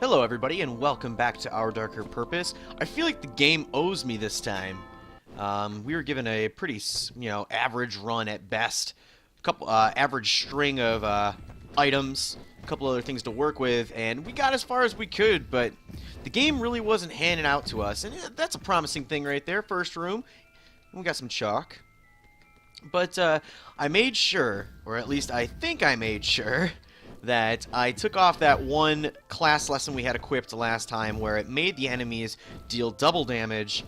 Hello everybody and welcome back to Our Darker Purpose. I feel like the game owes me this time. We were given a pretty, average run at best. A couple, average string of items, a couple other things to work with, and we got as far as we could, but the game really wasn't handing out to us, and that's a promising thing right there. First room, and we got some chalk. But I made sure, or at least I think I made sure, that I took off that one class lesson we had equipped last time where it made the enemies deal double damage.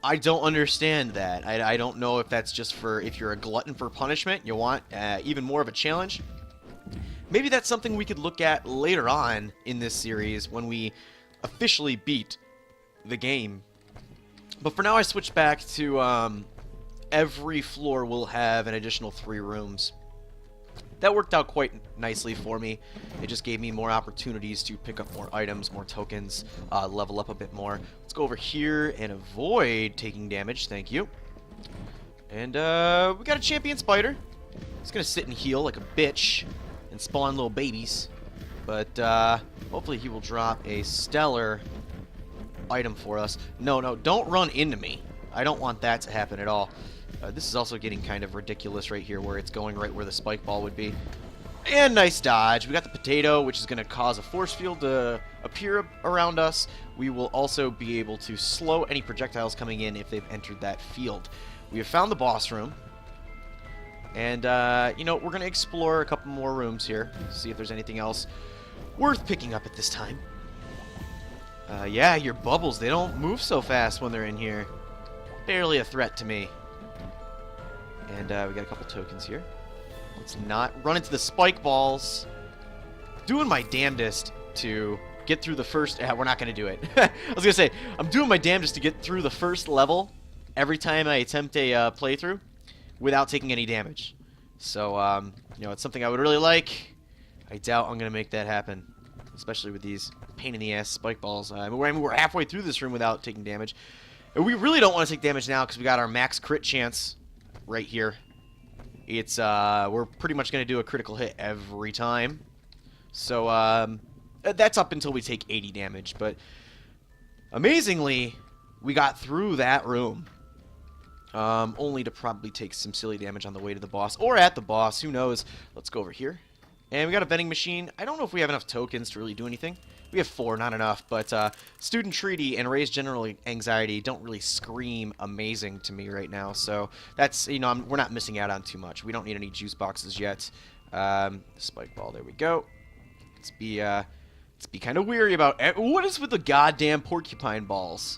I don't understand that. I don't know if that's just for if you're a glutton for punishment, you want even more of a challenge. Maybe that's something we could look at later on in this series when we officially beat the game. But for now I switched back to every floor will have an additional 3 rooms. That worked out quite nicely for me. It just gave me more opportunities to pick up more items, more tokens, level up a bit more. Let's go over here and avoid taking damage. Thank you. And we got a champion spider. He's going to sit and heal like a bitch and spawn little babies. But hopefully he will drop a stellar item for us. No, don't run into me. I don't want that to happen at all. This is also getting kind of ridiculous right here where it's going right where the spike ball would be. And nice dodge. We got the potato, which is going to cause a force field to appear around us. We will also be able to slow any projectiles coming in if they've entered that field. We have found the boss room. And, we're going to explore a couple more rooms here. See if there's anything else worth picking up at this time. Yeah, your bubbles, they don't move so fast when they're in here. Barely a threat to me. And we got a couple tokens here. Let's not run into the spike balls. Doing my damnedest to get through the first... we're not going to do it. I was going to say, I'm doing my damnedest to get through the first level every time I attempt a playthrough without taking any damage. So, it's something I would really like. I doubt I'm going to make that happen, especially with these pain-in-the-ass spike balls. We're halfway through this room without taking damage. And we really don't want to take damage now because we got our max crit chance right here. It's we're pretty much going to do a critical hit every time. So that's up until we take 80 damage, but amazingly we got through that room. Only to probably take some silly damage on the way to the boss or at the boss, who knows. Let's go over here. And we got a vending machine. I don't know if we have enough tokens to really do anything. We have 4, not enough, but Student Treaty and Raised General Anxiety don't really scream amazing to me right now, so that's, we're not missing out on too much. We don't need any juice boxes yet. Spike ball, there we go. Let's be kind of weary about... What is with the goddamn porcupine balls?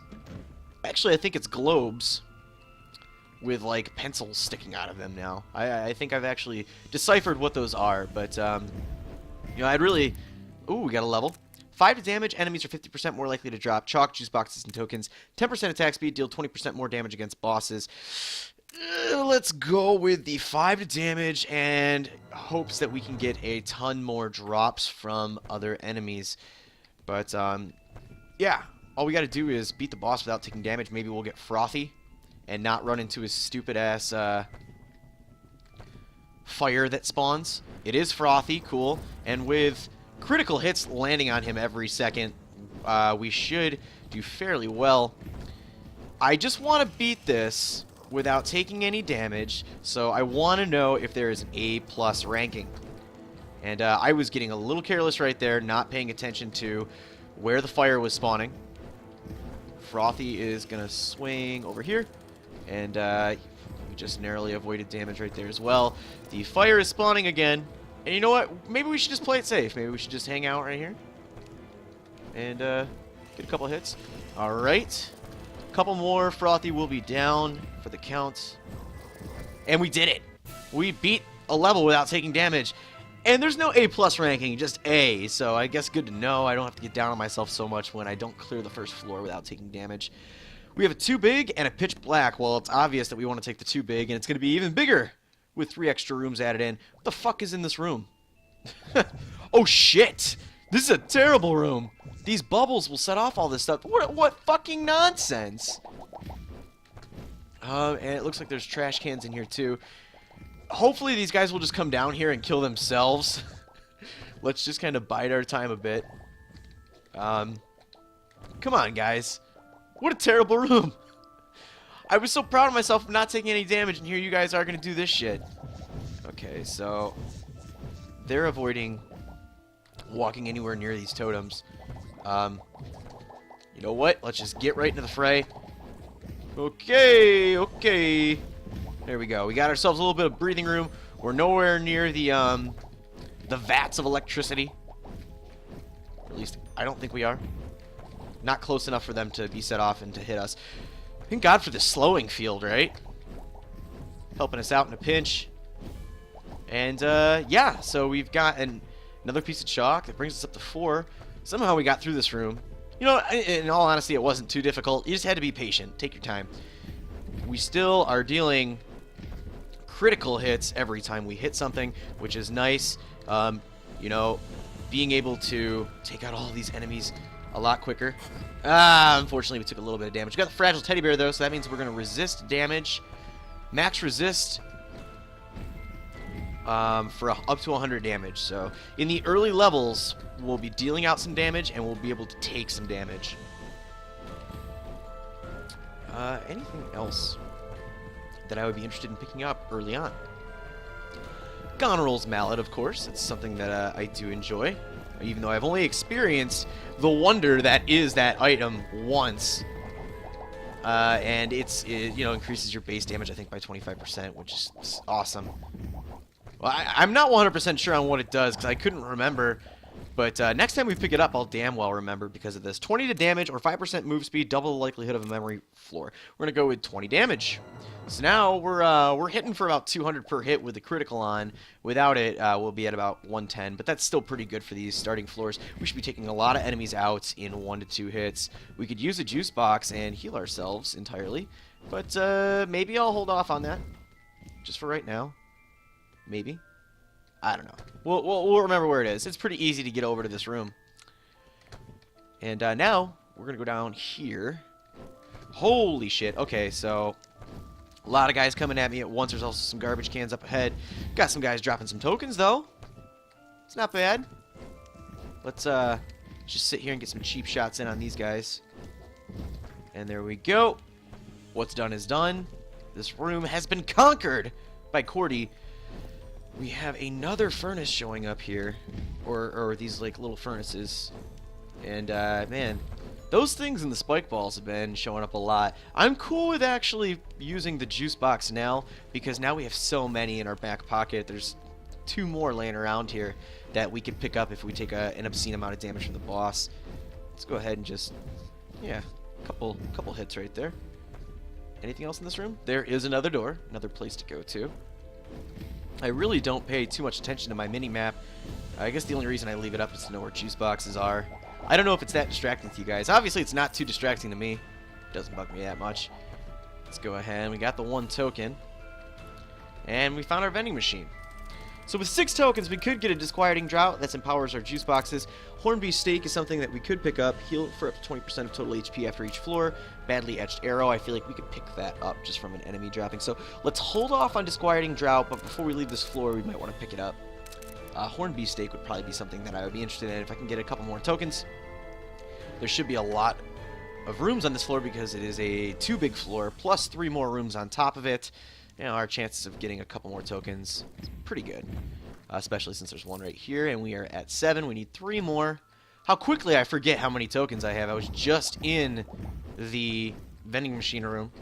Actually, I think it's globes with, like, pencils sticking out of them now. I think I've actually deciphered what those are, but, I'd really... Ooh, we got a level. 5 to damage, enemies are 50% more likely to drop chalk, juice boxes, and tokens. 10% attack speed, deal 20% more damage against bosses. Let's go with the 5 to damage and hopes that we can get a ton more drops from other enemies. But, yeah, all we got to do is beat the boss without taking damage. Maybe we'll get frothy and not run into his stupid-ass fire that spawns. It is frothy, cool, and with... critical hits landing on him every second, we should do fairly well. I just want to beat this without taking any damage, so I want to know if there is an A+ ranking. And I was getting a little careless right there, not paying attention to where the fire was spawning. Frothy is going to swing over here, and we just narrowly avoided damage right there as well. The fire is spawning again. And you know what? Maybe we should just play it safe. Maybe we should just hang out right here. And get a couple hits. Alright. A couple more. Frothy will be down for the count. And we did it. We beat a level without taking damage. And there's no A+ ranking, just A. So I guess good to know. I don't have to get down on myself so much when I don't clear the first floor without taking damage. We have a 2 big and a pitch black. Well, it's obvious that we want to take the 2 big, and it's going to be even bigger with 3 extra rooms added in. What the fuck is in this room? Oh shit! This is a terrible room. These bubbles will set off all this stuff. What fucking nonsense! And it looks like there's trash cans in here too. Hopefully these guys will just come down here and kill themselves. Let's just kind of bide our time a bit. Come on, guys. What a terrible room. I was so proud of myself for not taking any damage, and here you guys are going to do this shit. Okay, so they're avoiding walking anywhere near these totems. You know what? Let's just get right into the fray. Okay, okay. There we go. We got ourselves a little bit of breathing room. We're nowhere near the vats of electricity. Or at least, I don't think we are. Not close enough for them to be set off and to hit us. Thank God for the slowing field, right? Helping us out in a pinch. And, yeah, so we've got another piece of chalk that brings us up to 4. Somehow we got through this room. You know, in all honesty, it wasn't too difficult. You just had to be patient. Take your time. We still are dealing critical hits every time we hit something, which is nice. You know, being able to take out all these enemies a lot quicker. Unfortunately, we took a little bit of damage. We got the fragile teddy bear, though, so that means we're going to resist damage. Max resist for up to 100 damage. So in the early levels, we'll be dealing out some damage, and we'll be able to take some damage. Anything else that I would be interested in picking up early on? Goneril's Mallet, of course. It's something that I do enjoy, even though I've only experienced the wonder that is that item once. And it you know, increases your base damage, I think, by 25%, which is awesome. Well, I'm not 100% sure on what it does, because I couldn't remember. But next time we pick it up, I'll damn well remember because of this. 20 to damage or 5% move speed, double the likelihood of a memory floor. We're going to go with 20 damage. So now we're hitting for about 200 per hit with the critical on. Without it, we'll be at about 110, but that's still pretty good for these starting floors. We should be taking a lot of enemies out in 1 to 2 hits. We could use a juice box and heal ourselves entirely, but maybe I'll hold off on that just for right now. Maybe. I don't know. We'll remember where it is. It's pretty easy to get over to this room. And now we're going to go down here. Holy shit. Okay, so a lot of guys coming at me at once. There's also some garbage cans up ahead. Got some guys dropping some tokens, though. It's not bad. Let's just sit here and get some cheap shots in on these guys. And there we go. What's done is done. This room has been conquered by Cordy. We have another furnace showing up here, or these like little furnaces, and man, those things in the spike balls have been showing up a lot. I'm cool with actually using the juice box now, because now we have so many in our back pocket. There's 2 more laying around here that we could pick up if we take an obscene amount of damage from the boss. Let's go ahead and just, yeah, couple hits right there. Anything else in this room? There is another door, another place to go to. I really don't pay too much attention to my mini-map. I guess the only reason I leave it up is to know where juice boxes are. I don't know if it's that distracting to you guys. Obviously, it's not too distracting to me. It doesn't bug me that much. Let's go ahead. We got the 1 token. And we found our vending machine. So with 6 tokens, we could get a disquieting drought. That empowers our juice boxes. Hornbeast steak is something that we could pick up. Heal for up to 20% of total HP after each floor. Badly etched arrow. I feel like we could pick that up just from an enemy dropping. So let's hold off on disquieting drought, but before we leave this floor, we might want to pick it up. Hornbeast steak would probably be something that I would be interested in if I can get a couple more tokens. There should be a lot of rooms on this floor because it is a 2 big floor, plus 3 more rooms on top of it. You know, our chances of getting a couple more tokens is pretty good, especially since there's 1 right here, and we are at 7. We need 3 more. How quickly I forget how many tokens I have. I was just in the vending machine room.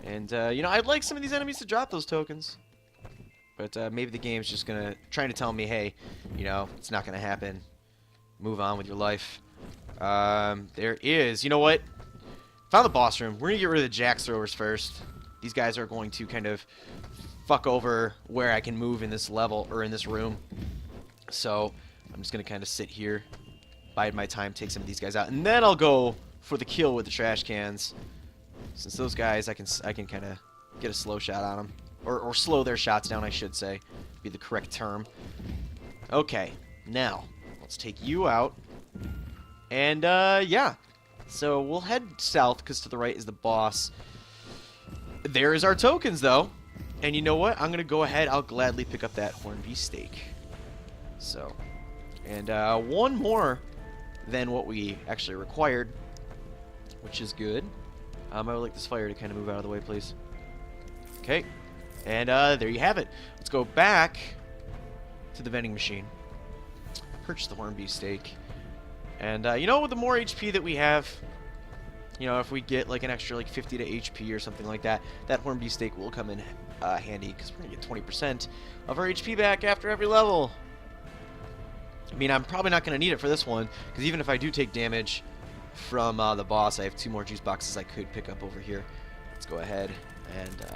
And, you know, I'd like some of these enemies to drop those tokens. But maybe the game's just trying to tell me, hey, you know, it's not going to happen. Move on with your life. There is, you know what? Found the boss room. We're going to get rid of the jack throwers first. These guys are going to kind of fuck over where I can move in this level, or in this room. So I'm just going to kind of sit here, bide my time, take some of these guys out, and then I'll go for the kill with the trash cans. Since those guys, I can kind of get a slow shot on them. Or slow their shots down, I should say. Be the correct term. Okay, now, let's take you out. And, yeah. So we'll head south, because to the right is the boss. There is our tokens, though. And you know what? I'm going to go ahead. I'll gladly pick up that horned beef steak. So, and 1 more than what we actually required, which is good. I would like this fire to kind of move out of the way, please. Okay, and there you have it. Let's go back to the vending machine. Purchase the horned beef steak. And, you know, with the more HP that we have, you know, if we get, like, an extra, like, 50 to HP or something like that, that horned beef steak will come in handy, because we're going to get 20% of our HP back after every level. I mean, I'm probably not going to need it for this one, because even if I do take damage from the boss, I have 2 more juice boxes I could pick up over here. Let's go ahead and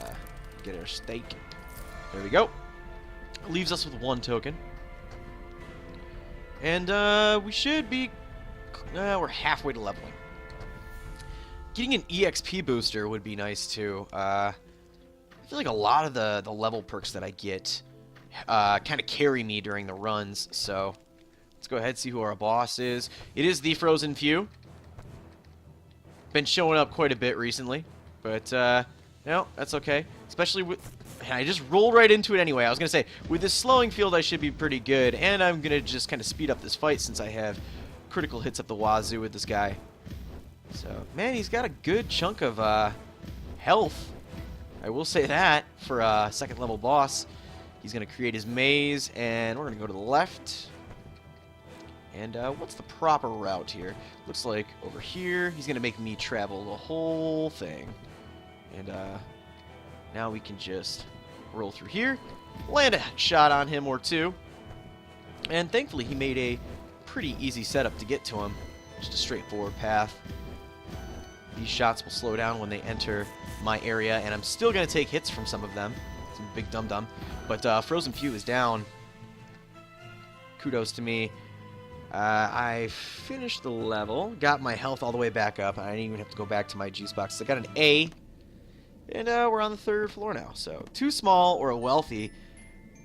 get our steak. There we go. Leaves us with 1 token. And we should be... we're halfway to leveling. Getting an EXP booster would be nice, too. I feel like a lot of the level perks that I get kind of carry me during the runs, so... Let's go ahead and see who our boss is. It is the Frozen Few. Been showing up quite a bit recently, but no, that's okay. Especially with... I just rolled right into it anyway. I was going to say, with this slowing field, I should be pretty good, and I'm going to just kind of speed up this fight since I have critical hits up the wazoo with this guy. So, man, he's got a good chunk of health. I will say that for a second level boss. He's going to create his maze, and we're going to go to the left. And what's the proper route here? Looks like over here. He's going to make me travel the whole thing. And now we can just roll through here, land a shot on him or 2. And thankfully he made a pretty easy setup to get to him. Just a straightforward path. These shots will slow down when they enter my area, and I'm still going to take hits from some of them. Some big dum-dum. But Frozen Few is down. Kudos to me. I finished the level, got my health all the way back up. I didn't even have to go back to my juice box. I got an A, and we're on the 3rd floor now. So, too small or a wealthy.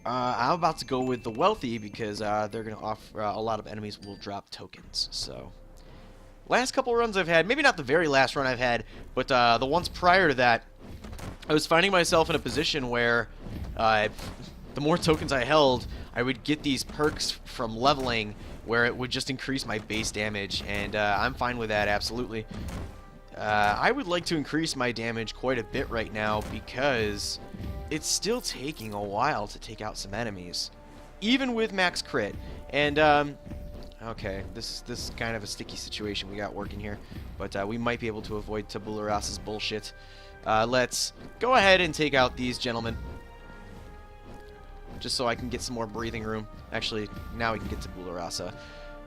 I'm about to go with the wealthy because they're going to offer a lot of enemies will drop tokens. So, last couple runs I've had, maybe not the very last run I've had, but the ones prior to that, I was finding myself in a position where the more tokens I held, I would get these perks from leveling where it would just increase my base damage, and I'm fine with that, absolutely. I would like to increase my damage quite a bit right now because it's still taking a while to take out some enemies, even with max crit. And, okay, this is kind of a sticky situation we got working here, but we might be able to avoid Tabula Rasa's bullshit. Let's go ahead and take out these gentlemen, just so I can get some more breathing room. Actually, now we can get to Tabula Rasa.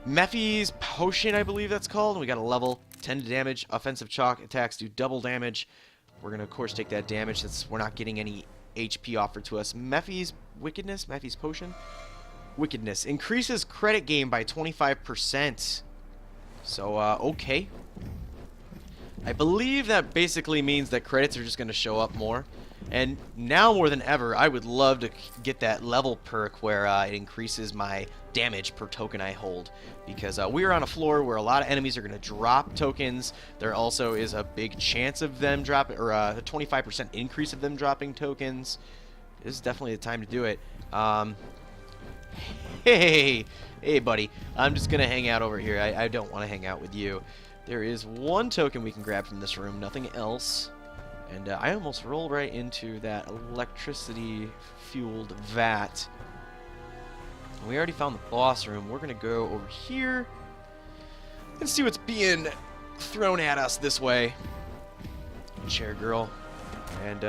Mephi's Potion, I believe that's called. We got a level 10 damage. Offensive chalk attacks do double damage. We're going to, of course, take that damage since we're not getting any HP offered to us. Mephi's Wickedness, Mephi's Potion. Wickedness increases credit gain by 25%. So, okay. I believe that basically means that credits are just going to show up more. And now more than ever, I would love to get that level perk where it increases my damage per token I hold. Because we're on a floor where a lot of enemies are going to drop tokens. There also is a big chance of them dropping, or a 25% increase of them dropping tokens. This is definitely the time to do it. Hey, buddy. I'm just going to hang out over here. I don't want to hang out with you. There is 1 token we can grab from this room, nothing else. And I almost rolled right into that electricity-fueled vat. We already found the boss room. We're going to go over here and see what's being thrown at us this way. Chair girl. And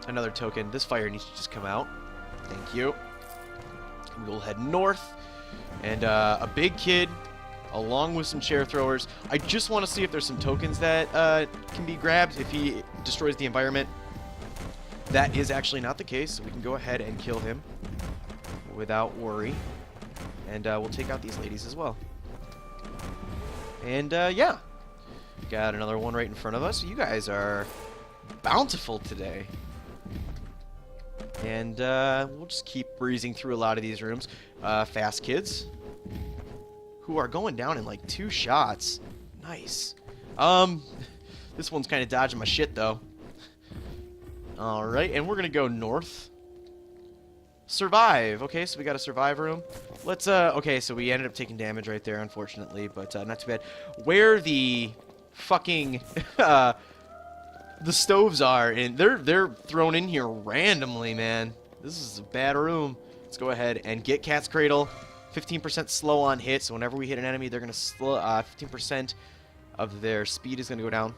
another token. This fire needs to just come out. Thank you. We'll head north. And a big kid, along with some chair throwers. I just want to see if there's some tokens that can be grabbed if he destroys the environment. That is actually not the case, so we can go ahead and kill him without worry. And we'll take out these ladies as well. And yeah, got another one right in front of us. You guys are bountiful today. And we'll just keep breezing through a lot of these rooms. Fast kids, who are going down in like 2 shots. Nice. This one's kind of dodging my shit though. Alright, and we're gonna go north. Survive. Okay, so we got a survive room. Let's, okay, so we ended up taking damage right there, unfortunately, but not too bad. Where the fucking, the stoves are, and they're thrown in here randomly, man. This is a bad room. Let's go ahead and get Cat's Cradle. 15% slow on hit, so whenever we hit an enemy, they're going to slow, 15% of their speed is going to go down.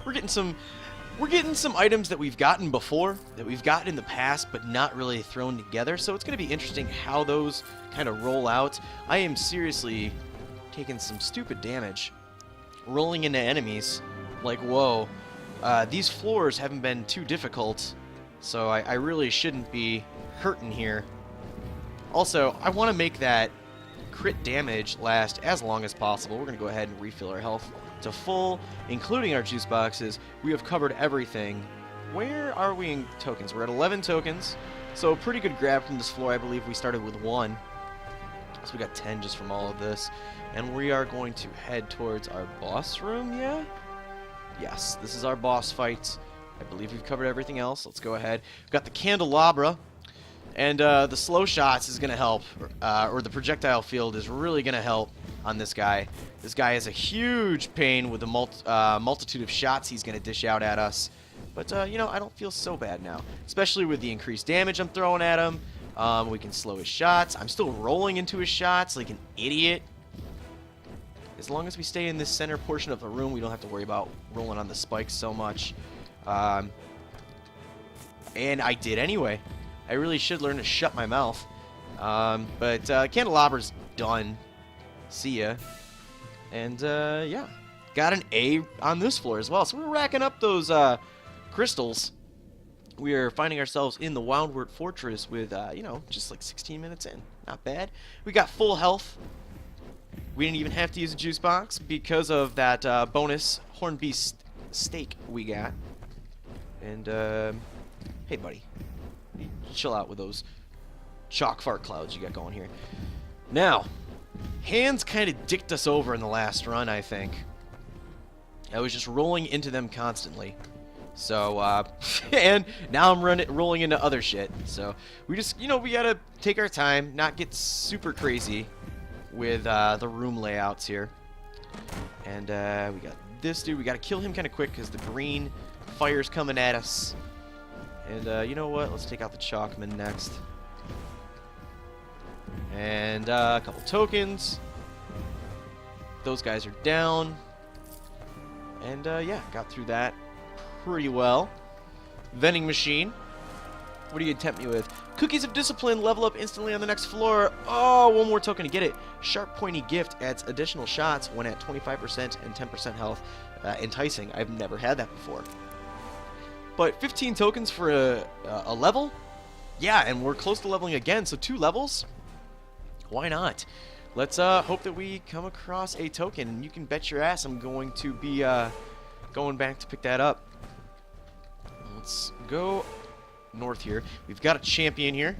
We're getting some items that we've gotten before, that we've gotten in the past, but not really thrown together. So it's going to be interesting how those kind of roll out. I am seriously taking some stupid damage, rolling into enemies. Like, whoa, these floors haven't been too difficult, so I really shouldn't be hurting here. Also, I want to make that crit damage last as long as possible. We're going to go ahead and refill our health to full, including our juice boxes. We have covered everything. Where are we in tokens? We're at 11 tokens, so a pretty good grab from this floor. I believe we started with 1, so we got 10 just from all of this. And we are going to head towards our boss room, yeah? Yes, this is our boss fight. I believe we've covered everything else. Let's go ahead. We've got the candelabra, and the slow shots is going to help, or the projectile field is really going to help on this guy. This guy is a huge pain with the multitude of shots he's going to dish out at us. But, you know, I don't feel so bad now, especially with the increased damage I'm throwing at him. We can slow his shots. I'm still rolling into his shots like an idiot. As long as we stay in this center portion of the room, we don't have to worry about rolling on the spikes so much. And I did anyway. I really should learn to shut my mouth. But Candelabra's done. See ya. And, yeah. Got an A on this floor as well. So we're racking up those crystals. We are finding ourselves in the Woundwort Fortress with, you know, just like 16 minutes in. Not bad. We got full health. We didn't even have to use a juice box because of that bonus horned beast steak we got. And, hey, buddy. You chill out with those chalk fart clouds you got going here. Now, hands kind of dicked us over in the last run, I think. I was just rolling into them constantly. So, and now I'm rolling into other shit. So, we just, you know, we gotta take our time, not get super crazy with the room layouts here. And we got this dude. We gotta kill him kind of quick because the green fire's coming at us. And you know what? Let's take out the Chalkman next. And a couple tokens. Those guys are down. And yeah, got through that pretty well. Vending machine. What do you tempt me with? Cookies of Discipline, level up instantly on the next floor. Oh, one more token to get it. Sharp Pointy Gift adds additional shots when at 25% and 10% health. Enticing. I've never had that before. But 15 tokens for a level? Yeah, and we're close to leveling again, so 2 levels? Why not? Let's hope that we come across a token, and you can bet your ass I'm going to be going back to pick that up. Let's go north here. We've got a champion here.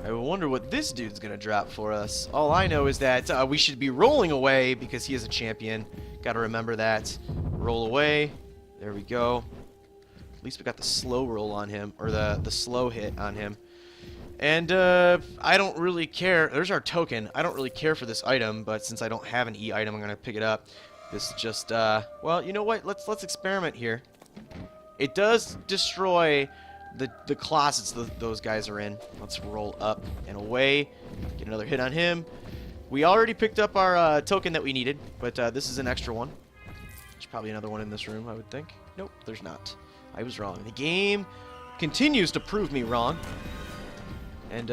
I wonder what this dude's going to drop for us. All I know is that we should be rolling away because he is a champion. Got to remember that. Roll away. There we go. At least we got the slow roll on him, or the slow hit on him. And I don't really care. There's our token. I don't really care for this item, but since I don't have an E item, I'm gonna pick it up. This just well, you know what? Let's experiment here. It does destroy the closets those guys are in. Let's roll up and away. Get another hit on him. We already picked up our token that we needed, but this is an extra one. There's probably another one in this room, I would think. Nope, there's not. I was wrong. The game continues to prove me wrong. And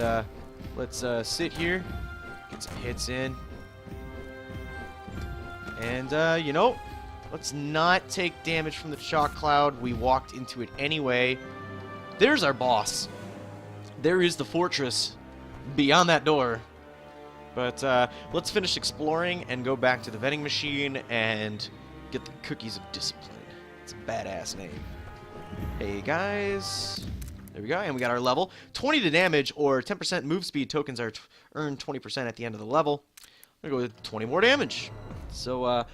let's sit here, get some hits in. And, you know, let's not take damage from the chalk cloud. We walked into it anyway. There's our boss. There is the fortress beyond that door. But let's finish exploring and go back to the vending machine and get the Cookies of Discipline. It's a badass name. Hey, guys. There we go, and we got our level. 20 to damage, or 10% move speed tokens are earned 20% at the end of the level. I'm going to go with 20 more damage. So,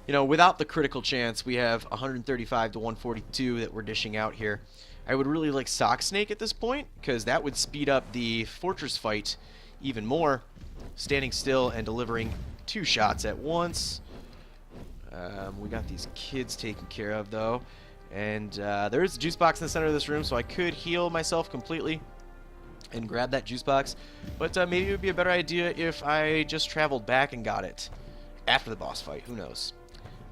you know, without the critical chance, we have 135 to 142 that we're dishing out here. I would really like Sock Snake at this point, because that would speed up the fortress fight even more. Standing still and delivering 2 shots at once. We got these kids taken care of, though. And there is a juice box in the center of this room, so I could heal myself completely and grab that juice box. But maybe it would be a better idea if I just traveled back and got it after the boss fight. Who knows?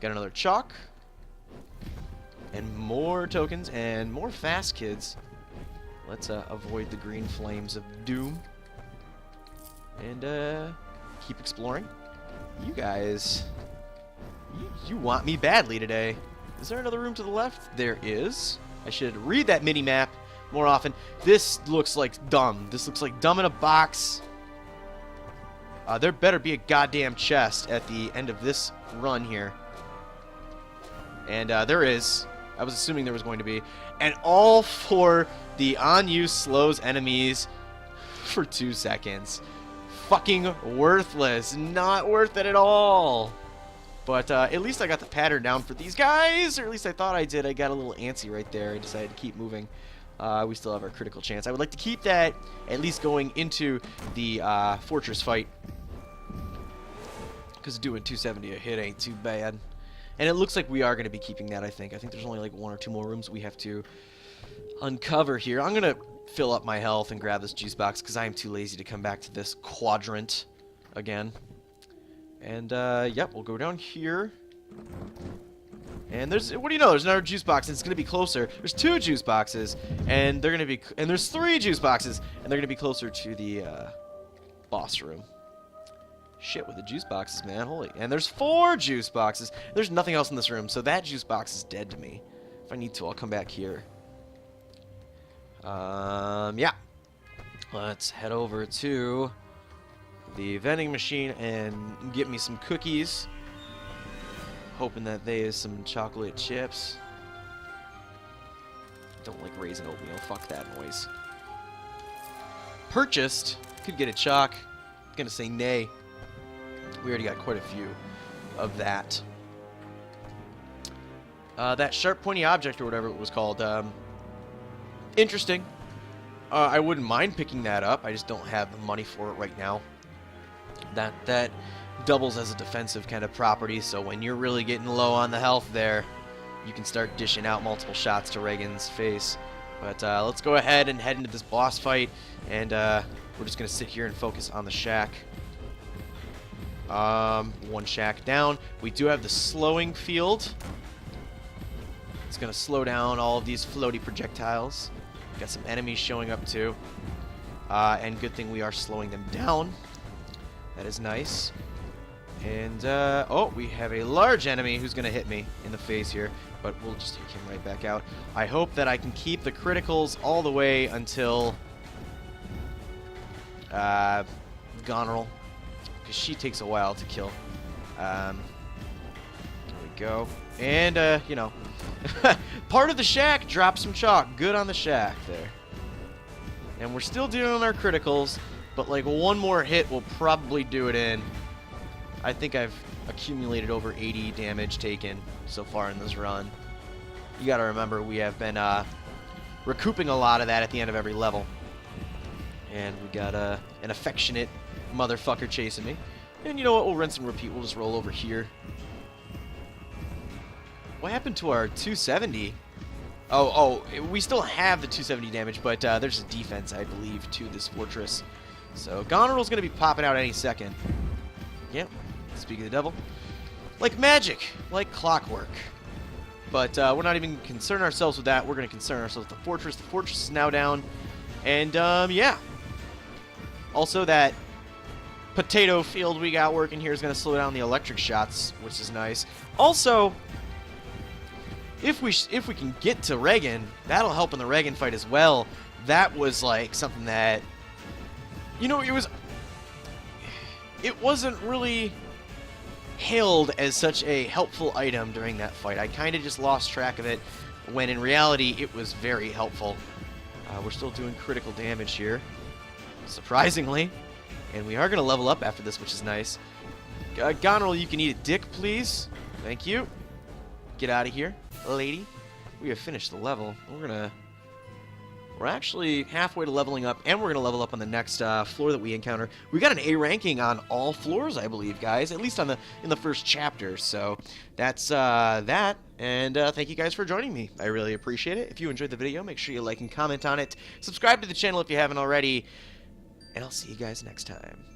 Got another chalk. And more tokens and more fast kids. Let's avoid the green flames of doom. And keep exploring. You guys, you want me badly today. Is there another room to the left? There is. I should read that mini-map more often. This looks like dumb. This looks like dumb in a box. There better be a goddamn chest at the end of this run here. And there is. I was assuming there was going to be. And all for the on-use slows enemies for 2 seconds. Fucking worthless. Not worth it at all. But at least I got the pattern down for these guys. Or at least I thought I did. I got a little antsy right there. I decided to keep moving. We still have our critical chance. I would like to keep that at least going into the fortress fight. Because doing 270 a hit ain't too bad. And it looks like we are going to be keeping that, I think. I think there's only like 1 or 2 more rooms we have to uncover here. I'm going to fill up my health and grab this juice box because I am too lazy to come back to this quadrant again. And, yep, we'll go down here. And there's, what do you know, there's another juice box and it's going to be closer. There's 2 juice boxes and they're going to be, and there's 3 juice boxes and they're going to be closer to the boss room. Shit with the juice boxes, man. Holy. And there's 4 juice boxes. There's nothing else in this room, so that juice box is dead to me. If I need to, I'll come back here. Yeah. Let's head over to the vending machine and get me some cookies. Hoping that there is some chocolate chips. Don't like raisin oatmeal. Fuck that noise. Purchased. Could get a chalk. Gonna say nay. We already got quite a few of that. That sharp pointy object or whatever it was called. Interesting. I wouldn't mind picking that up. I just don't have the money for it right now. That doubles as a defensive kind of property, so when you're really getting low on the health there, you can start dishing out multiple shots to Reagan's face. But let's go ahead and head into this boss fight, and we're just going to sit here and focus on the shack. 1 shack down. We do have the slowing field. It's going to slow down all of these floaty projectiles. Got some enemies showing up too. And good thing we are slowing them down. That is nice. And, oh, we have a large enemy who's going to hit me in the face here. But we'll just take him right back out. I hope that I can keep the criticals all the way until Goneril. Because she takes a while to kill. There we go. And, you know, part of the shack, drop some chalk. Good on the shack there. And we're still doing our criticals, but like 1 more hit will probably do it in. I think I've accumulated over 80 damage taken so far in this run. You gotta remember, we have been recouping a lot of that at the end of every level. And we got an affectionate motherfucker chasing me. And you know what? We'll rinse and repeat. We'll just roll over here. What happened to our 270? Oh, we still have the 270 damage, but there's a defense, I believe, to this fortress. So Goneril's going to be popping out any second. Yep. Speak of the devil. Like magic. Like clockwork. But we're not even concerned ourselves with that. We're going to concern ourselves with the fortress. The fortress is now down. And, yeah. Also, that potato field we got working here is going to slow down the electric shots, which is nice. Also, if we can get to Reagan, that'll help in the Reagan fight as well. That was like something that, you know, it wasn't really hailed as such a helpful item during that fight. I kind of just lost track of it, when in reality it was very helpful. We're still doing critical damage here, surprisingly. And we are going to level up after this, which is nice. Goneril, you can eat a dick, please. Thank you. Get out of here, lady. We have finished the level. We're going to We're actually halfway to leveling up, and we're going to level up on the next floor that we encounter. We got an A ranking on all floors, I believe, guys, at least in the first chapter. So that's that, and thank you guys for joining me. I really appreciate it. If you enjoyed the video, make sure you like and comment on it. Subscribe to the channel if you haven't already, and I'll see you guys next time.